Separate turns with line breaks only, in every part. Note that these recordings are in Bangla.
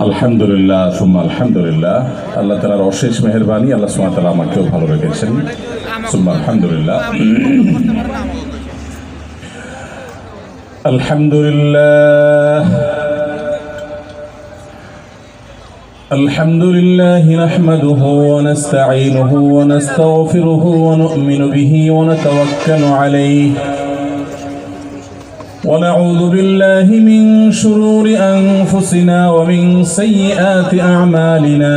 আলহামদুলিল্লাহ সুম্মা আলহামদুলিল্লাহ, আল্লাহ তাআলার অশেষ মেহেরবানি। আল্লাহ সুবহানাহু ওয়া তাআলা আমাকেও ভালো রেখেছেন, সুম্মা আলহামদুলিল্লাহ। আলহামদুলিল্লাহ আলহামদুলিল্লাহি নাহমাদুহু ওয়া নাস্তাঈনুহু ওয়া নাস্তাগফিরুহু ওয়া নু'মিনু বিহি ওয়া নাতাওয়াক্কালু আলাইহি ونعوذ بالله من شرور أنفسنا ومن سيئات أعمالنا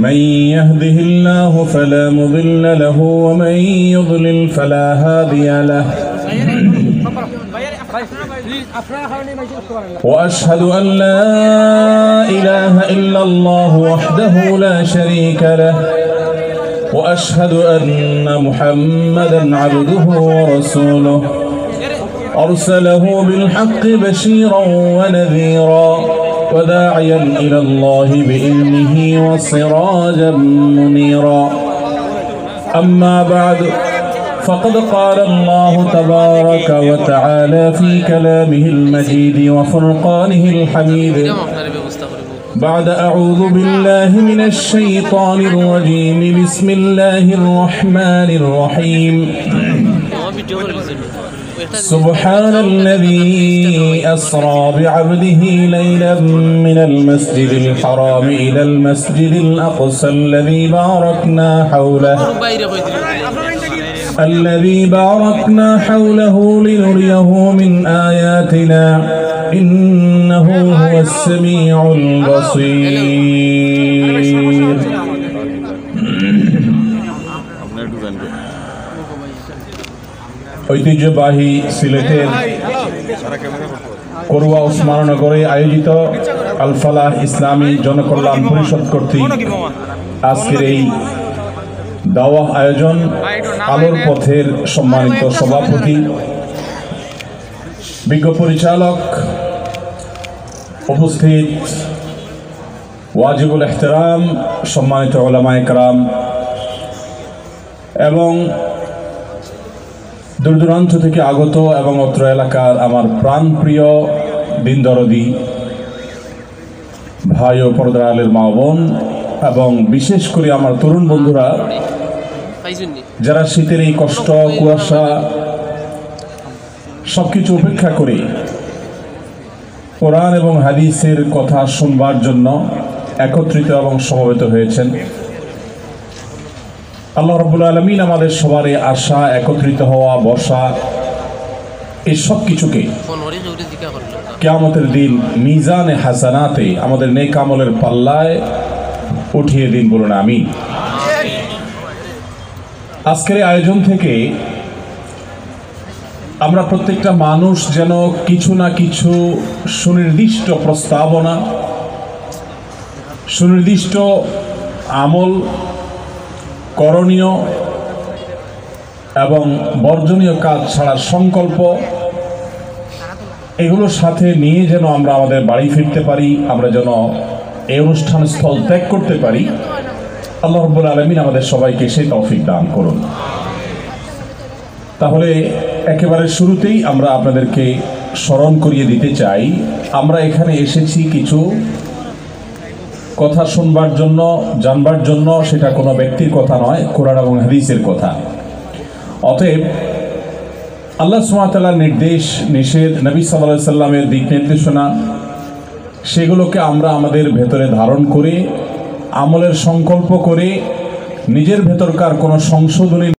من يهده الله فلا مضل له ومن يضلل فلا هادي له وأشهد أن لا إله إلا الله وحده لا شريك له وأشهد أن محمدًا عبده ورسوله أرسله بالحق بشيرًا ونذيرًا وداعيًا إلى الله بإذنه وسراجًا منيرًا أما بعد فقد قال الله تبارك وتعالى في كلامه المجيد وفرقانه الحميد بعد أعوذ بالله من الشيطان الرجيم بسم الله الرحمن الرحيم سبحان الذي أسرى بعبده ليلا من المسجد الحرام إلى المسجد الأقصى الذي باركنا حوله لنريه من آياتنا إنه هو السميع البصير ঐতিহ্যবাহী সিলেটের করুয়া উসমাননগরে আয়োজিত আল ফালাহ ইসলামী জনকল্যাণ পরিষদ কর্তৃক আজকের এই দাওয়াহ আয়োজন, আলোর পথের সম্মানিত সভাপতি, বিজ্ঞ পরিচালক, উপস্থিত ওয়াজিবুল ইহতিরাম সম্মানিত উলামায়ে কেরাম এবং দূর দূরান্ত থেকে আগত এবং অত্র এলাকার আমার প্রাণপ্রিয় দিনদরদি ভাই ও পর্দার আলের মা বোন এবং বিশেষ করে আমার তরুণ বন্ধুরা, যারা শীতের এই কষ্ট, কুয়াশা সবকিছু উপেক্ষা করে কোরআন এবং হাদিসের কথা শুনবার জন্য একত্রিত এবং সমবেত হয়েছেন। আল্লাহ রাব্বুল আলামিন আমাদের সবার আশা, একত্রিত হওয়া, বসা, এই সব কিছুকে কিয়ামতের দিন মিজানে হাসানাতে আমাদের নেক আমলের পাল্লায় উঠিয়ে দিন, বলুন আমিন। আজকের আয়োজন থেকে আমরা প্রত্যেকটা মানুষ যেন কিছু না কিছু সুনির্দিষ্ট প্রস্তাবনা, সুনির্দিষ্ট আমল, করণীয় এবং বর্জনীয় কাজ ছাড়ার সংকল্প, এগুলোর সাথে নিয়ে যেন আমরা আমাদের বাড়ি ফিরতে পারি, আমরা যেন এই অনুষ্ঠান স্থল ত্যাগ করতে পারি। আল্লাহ রাব্বুল আলামিন আমাদের সবাইকে সেই তৌফিক দান করুন। তাহলে একেবারে শুরুতেই আমরা আপনাদেরকে স্মরণ করিয়ে দিতে চাই, আমরা এখানে এসেছি কিছু কথা শুনবার জন্য, জানবার জন্য। সেটা কোনো ব্যক্তির কথা নয়, কোরআন এবং হাদিসের কথা। অতএব আল্লাহ সুবহানাহু ওয়া তাআলার নির্দেশ, নিষেধ, নবী সাল্লাল্লাহু আলাইহি সাল্লামের দিক নির্দেশনা, সেগুলোকে আমরা আমাদের ভেতরে ধারণ করে, আমলের সংকল্প করে, নিজের ভেতরকার কোনো সংশোধনী